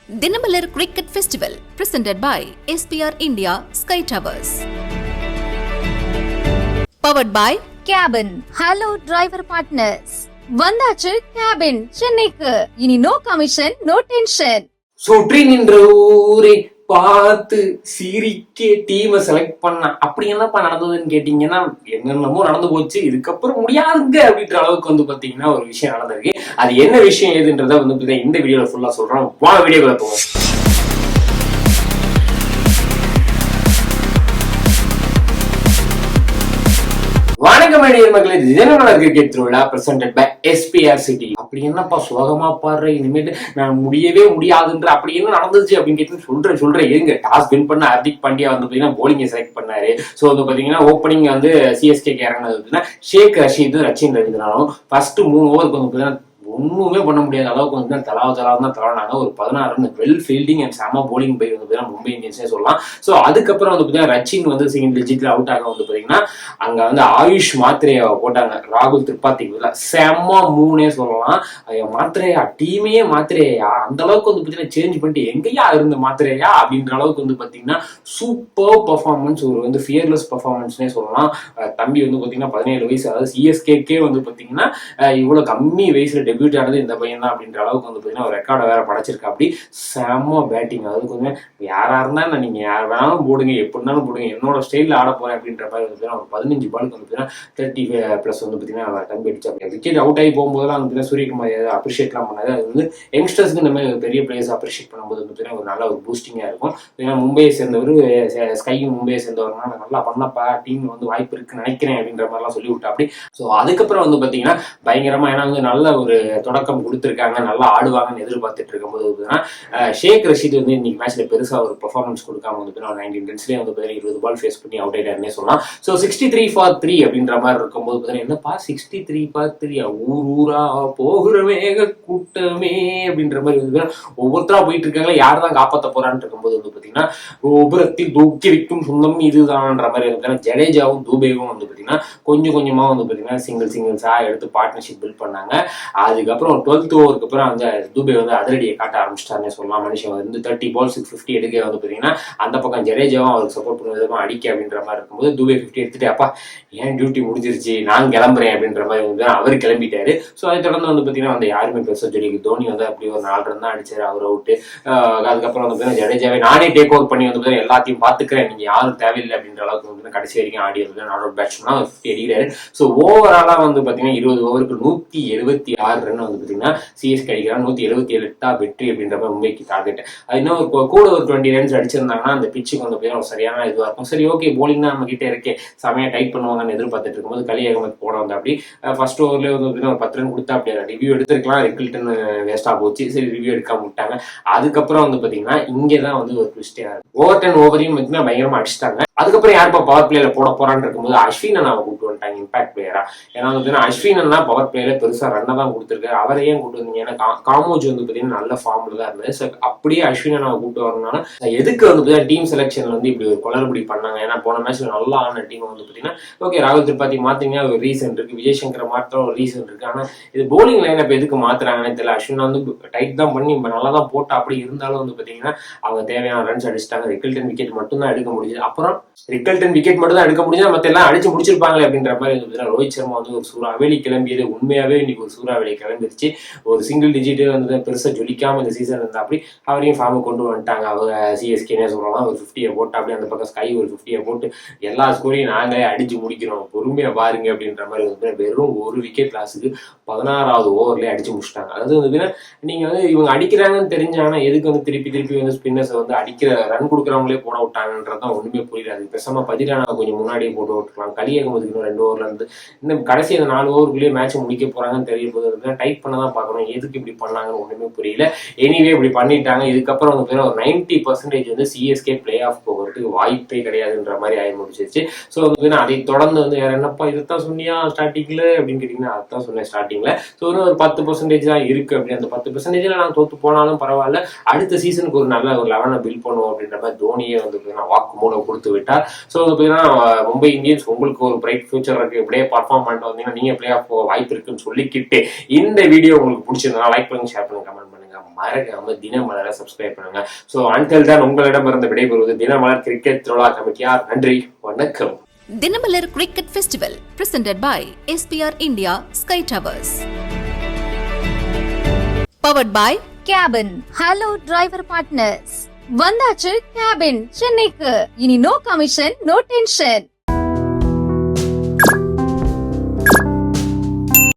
Dinamalar Cricket Festival presented by SPR India Sky Towers. Powered by Cabin. Hello driver partners. வந்தாச்சு cabin சென்னைக்கு. இனி no commission no tension. சுற்றி நின்ற ஊரை பார்த்து சிரிக்க டீமை செலக்ட் பண்ண அப்படி என்னப்பா நடந்ததுன்னு கேட்டீங்கன்னா என்னென்னமோ நடந்து போச்சு. இதுக்கப்புறம் முடியாதுங்க அப்படின்ற அளவுக்கு வந்து பாத்தீங்கன்னா ஒரு விஷயம் நடந்திருக்கு. அது என்ன விஷயம் ஏதுன்றத வந்து இந்த வீடியோல ஃபுல்லா சொல்றோம். வாங்க வீடியோக்குள்ள போவோம். வணக்கம் மக்களே, தினமலர் கிரிக்கெட் திருவிழா பிரசன்டட் பை SPR சிட்டி. அப்படி என்னப்பா சோகமா பாடுற, இனிமேட்டு நான் முடியவே முடியாதுன்ற அப்படி என்ன நடந்துச்சு அப்படின்னு கேட்டு சொல்றேன் எங்க டாஸ் வின் பண்ண ஹார்திக் பாண்டியா வந்து பாத்தீங்கன்னா போலிங்கை செலக்ட் பண்ணாரு. சோ வந்து பாத்தீங்கன்னா ஓப்பனிங் வந்து CSK இறங்கினது ஷேக் ரஷீது ரச்சின் ரவீந்திரனாலும் ஃபர்ஸ்ட் 3 ஓவருக்கு வந்து பாத்தீங்கன்னா ஒண்ணுமே பண்ண முடியாத அளவுக்கு வந்து தலாவ் தான் தலவானாங்க. ஒரு 16 ரன் வெல் ஃபீல்டிங் அண்ட் செம போலிங் பை வந்து மும்பை இந்தியன்ஸ்னே சொல்லலாம். ஸோ அதுக்கப்புறம் வந்து பார்த்தீங்கன்னா ரச்சின் வந்து செகண்ட் டிஜிட்ல அவுட் ஆக வந்து பார்த்தீங்கன்னா அங்க வந்து ஆயுஷ் மாத்திரையை போட்டாங்க. ராகுல் திரிபாதிக்கு செம 3 சொல்லலாம். மாத்திரையா டீமையே மாத்திரையா அந்த அளவுக்கு வந்து பார்த்தீங்கன்னா சேஞ்ச் பண்ணிட்டு எங்கேயா இருந்த மாத்திரையா அப்படின்ற அளவுக்கு வந்து பார்த்தீங்கன்னா சூப்பர் பர்ஃபார்மன்ஸ், ஒரு வந்து ஃபியர்லெஸ் பர்ஃபார்மன்ஸ்னே சொல்லலாம். தம்பி வந்து பார்த்தீங்கன்னா 17 வயசு, அதாவது CSKக்கே வந்து பார்த்தீங்கன்னா இவ்வளவு கம்மி வயசுல டெபியூட் ஆனது இந்த பையன் தான் அப்படின்ற அளவுக்கு வந்து பார்த்தீங்கன்னா ஒரு ரெக்கார்டை வேற படைச்சிருக்கா. அப்படி செம்ம பேட்டிங். அதாவது கொஞ்சம் யாரா இருந்தாலும் நீங்க யார் வேணாலும் போடுங்க, எப்படி இருந்தாலும் போடுங்க, என்னோட ஸ்டைல ஆட போறேன் அப்படின்ற மாதிரி வந்து ஒரு 15 பாலுக்கு வந்து 35+ வந்து பார்த்தீங்கன்னா தம்பி அடிச்சாங்க. விக்கெட் அவுட் ஆகி போகும்போதெல்லாம் வந்து சூரியகுமார் அப்ரிஷியேட்லாம் பண்ணாது. அது வந்து யங்ஸ்டர்ஸ்க்கு இந்த மாதிரி பெரிய பிளேயர்ஸ் அப்ரிஷியேட் பண்ணும்போது பார்த்தீங்கன்னா ஒரு நல்ல ஒரு பூஸ்டிங்கா இருக்கும். ஏன்னா மும்பையை சேர்ந்தவர், ஸ்கை மும்பையை சேர்ந்தவர்னா நல்லா பண்ணப்பா, டீம் வந்து வாய்ப்பு இருக்குன்னு நினைக்கிறேன் அப்படின்ற மாதிரிலாம் சொல்லி விட்டா. அப்படி ஸோ அதுக்கப்புறம் வந்து பார்த்தீங்கன்னா பயங்கரமா ஏன்னா வந்து நல்ல ஒரு தொடக்கம் கொடுத்துருக்காங்க, நல்லா ஆடுவாங்கன்னு எதிர்பார்த்துட்டு இருக்கும்போது ஷேக் ரஷீத் வந்து இன்னைக்கு மேட்ச்ல பெருசா ஒரு பெர்ஃபார்மன்ஸ் கொடுக்காம வந்து 19 ரன்ஸ்லேயே வந்து 20 பால் ஃபேஸ் பண்ணி அவுட் ஆயிட்டாருன்னே சொல்லலாம். ஸோ 63 for 3 அப்படின்ற மாதிரி இருக்கும்போது பார்த்தீங்கன்னா என்னப்பா 63 for 3 ஊரா போகிற வேக கூட்டமே அப்படின்ற மாதிரி வந்து ஒவ்வொருத்தரா போயிட்டு இருக்காங்க. யார் தான் காப்பாற்ற போறான்னு இருக்கும்போது வந்து பார்த்தீங்கன்னா உபரத்தில் தூக்கி வைக்கும் சொந்தம் இதுதான்ன்ற மாதிரி வந்து ஜடேஜாவும் தூபேவும் வந்து பார்த்தீங்கன்னா கொஞ்சம் கொஞ்சமா வந்து பார்த்தீங்கன்னா சிங்கிள்ஸா எடுத்து பார்ட்னர்ஷிப் பில்ட் பண்ணாங்க. அதுக்கப்புறம் 12th ஓவருக்கு அப்புறம் அந்த தூபே வந்து அதிரடியை காட்ட ஆரம்பிச்சிட்டாருன்னு சொல்லலாம். மனுஷன் வந்து 30 balls 50 எடுக்க வந்து பார்த்தீங்கன்னா அந்த பக்கம் ஜடேஜாவும் அவருக்கு சப்போர்ட் பண்ண விதமா அடிக்க அப்படின்ற மாதிரி இருக்கும்போது தூபே 50 எடுத்துட்டு அப்பா ஏன் டியூட்டி முடிஞ்சிருச்சு நான் கிளம்புறேன் அப்படின்ற மாதிரி வந்து அவர் கிளம்பிட்டாரு. ஸோ அதை தொடர்ந்து வந்து பார்த்தீங்கன்னா அந்த யாருமே பெருசாக சொல்லி தோனி வந்து அப்படி ஒரு 4 ரன் தான் அடிச்சாரு, அவர் அவுட்டு. அதுக்கப்புறம் வந்து ஜடேஜாவே நானே டேக் ஓவர் பண்ணி வந்து எல்லாத்தையும் பார்த்துக்கிறேன், நீங்க யாரும் தேவையில்லை அப்படின்ற அளவுக்கு வந்து கடைசி வரைக்கும் ஆடி வந்து நாட் அவுட் பேட்ஸ்மேனா 50 அடிக்கிறாரு. ஸோ ஓவராலா வந்து பார்த்தீங்கன்னா 20 ஓவருக்கு 176 ரன் வந்து பார்த்தீங்கன்னா CSK அடிக்கிறாங்க. 177 வெற்றி அப்படின்ற மாதிரி மும்பைக்கு டார்கெட். அது இன்னும் கூட ஒரு 20 ரன்ஸ் அடிச்சிருந்தாங்கன்னா அந்த பிச்சுக்கு வந்து பார்த்தீங்கன்னா சரியான இதுவாக இருக்கும். சரி ஓகே போலிங் தான் நம்ம கிட்டே இருக்கே, செமையா டைட் பண்ணுவாங்கன்னு எதிர்பார்த்துட்டு இருக்கும்போது கலி அகமத் போட வந்து அப்படி ஃபர்ஸ்ட் ஓவர்லேயே வந்து பார்த்தீங்கன்னா ஒரு 10 ரன் கொடுத்தா அப்படியே ரிவ்யூ எடுத்துருக்கலாம். ரிக்கில்டன் வேஸ்டா போச்சு, சரி ரிவ்யூ எடுக்காம விட்டாங்க. அதுக்கப்புறம் வந்து பார்த்தீங்கன்னா இங்கே தான் வந்து ஒரு ட்விஸ்டே ஆகும். ஓவர் 10 ஓவரையும் பார்த்தீங்கன்னா பயங்கரமா அடிச்சிட்டாங்க. அதுக்கப்புறம் யாருப்பா பவர் பிளேல போட போறான்னு இருக்கும்போது அஸ்வின் அண்ணாவை கூப்பிட்டு வந்துட்டாங்க இம்பாக்ட் பிளேயரா. ஏன்னா வந்து அஸ்வின் அண்ணா பவர் பிளேல பெருசா ரன்னை தான் கொடுத்துருக்காரு. அவரையே கூப்பிட்டு வந்தீங்க, ஏன்னா காமோஜ் வந்து பார்த்தீங்கன்னா நல்ல ஃபார்ம்ல தான் இருந்தது. ஸோ அப்படியே அஸ்வின் அண்ணாவை கூப்பிட்டு வரதுனால எதுக்கு வந்து பார்த்தீங்கன்னா டீம் செலெக்ஷன்ல வந்து இப்படி ஒரு குளறுபடி பண்ணாங்க. ஏன்னா போன மேட்ச்ல நல்லா ஆன டீம் வந்து பார்த்தீங்கன்னா ஓகே ராகுல் திரிபாதி மாத்தீங்கன்னா ஒரு ரீசன் இருக்கு, விஜய் சங்கர் மாத்திரம் ஒரு ரீசன் இருக்கு. ஆனா இது போலிங் லைன் அப்ப எதுக்கு மாத்துறாங்கன்னு தெரியல. அஸ்வின் வந்து டைட் தான் பண்ணி நல்லா தான் போட்டா, அப்படி இருந்தாலும் வந்து பார்த்தீங்கன்னா அவங்க தேவையான ரன்ஸ் அடிச்சிட்டாங்க. ரிக்கில்டன் விக்கெட் மட்டும் தான் எடுக்க முடியுது. அப்புறம் ரிக்கில்டன் விக்கெட் மட்டும் தான் எடுக்க முடிஞ்சா மத்த எல்லாம் அடிச்சு முடிச்சிருப்பாங்களே அப்படின்ற மாதிரி ரோஹித் சர்மா வந்து ஒரு சூறாவளி கிளம்பியது. உண்மையாவே இன்னைக்கு ஒரு சூறாவளி கிளம்பிருச்சு. ஒரு சிங்கிள் டிஜிட் வந்து பெருசா ஜொலிக்காம இந்த சீசன் இருந்தா அப்படி அவரையும் ஃபார்ம் கொண்டு வந்துட்டாங்க. அவங்க CSKனே சொல்லலாம். ஒரு 50 போட்டு அப்படி அந்த பக்கம் ஸ்கை ஒரு 50 போட்டு எல்லா ஸ்கோரையும் நாங்களே அடிச்சு முடிக்கிறோம், பொறுமையா பாருங்க அப்படின்ற மாதிரி வந்து வெறும் ஒரு விக்கெட் லாஸுக்கு 16வது ஓவர்லயே அடிச்சு முடிச்சிட்டாங்க. அதாவது வந்து நீங்க வந்து இவங்க அடிக்கிறாங்கன்னு தெரிஞ்சாங்கன்னா எதுக்கு வந்து திருப்பி வந்து ஸ்பின்னர்ஸ் வந்து அடிக்கிற ரன் கொடுக்குறவங்களே போட விட்டாங்கன்றதான் ஒண்ணுமே புரியாது. பேசாம பதிலான கொஞ்சம் முன்னாடியே போட்டு விட்டுருக்கலாம். கலி அகமதுக்கு இன்னும் 2 ஓவர்ல இருந்து இன்னும் கடைசி அந்த 4 ஓவருக்குள்ளேயே மேட்ச் முடிக்க போறாங்கன்னு தெரிய போது டைட் பண்ண தான் பார்க்கணும். எதுக்கு இப்படி பண்ணாங்கன்னு ஒண்ணுமே புரியல. எனிவே இப்படி பண்ணிட்டாங்க. இதுக்கப்புறம் வந்து ஒரு 90% வந்து CSK பிளே ஆஃப் போகிறதுக்கு வாய்ப்பே கிடையாதுன்ற மாதிரி ஆகி முடிச்சிருச்சு. ஸோ வந்து அதை தொடர்ந்து வந்து வேற என்னப்பா இதைத்தான் சொன்னியா ஸ்டார்டிங்ல அப்படின்னு கேட்டீங்கன்னா அதான் சொன்னேன் ஸ்டார்டிங்ல. ஸோ ஒரு 10% தான் இருக்கு. அப்படி அந்த 10%ல நான் தோத்து போனாலும் பரவாயில்ல, அடுத்த சீசனுக்கு ஒரு நல்ல ஒரு 11 பில்ட் பண்ணுவோம் அப்படின்ற மாதிரி தோனியே வந்து வாக்குமூலம் கொடுத்து விட்டார். ஸோ மும்பை இந்தியன்ஸ் உங்களுக்கு ஒரு பிரைட் ஃபியூச்சர் இருக்கு, இப்படியே பர்ஃபார்ம் பண்ணிட்டு வந்தீங்கன்னா நீங்க பிளே ஆஃப் போக வாய்ப்பு இருக்குன்னு சொல்லிக்கிட்டு இந்த வீடியோ உங்களுக்கு பிடிச்சிருந்தா லைக் பண்ணுங்க, ஷேர் பண்ணுங்க, கமெண்ட் பண்ணுங்க. பண்ணுங்க, மறக்காம தினமலரை சப்ஸ்கிரைப் பண்ணுங்க. ஸோ அன்டில் தான் உங்களிடமிருந்து விடைபெறுவது தினமலர் கிரிக்கெட் திருவிழா கமிட்டியார். நன்றி, வணக்கம். Dinamalar Cricket Festival presented by SPR India Sky Towers. Powered by cabin. Hello driver partners. வந்தாச்சு கேபின் சென்னைக்கு. இனி நோ கமிஷன், நோ டென்ஷன்.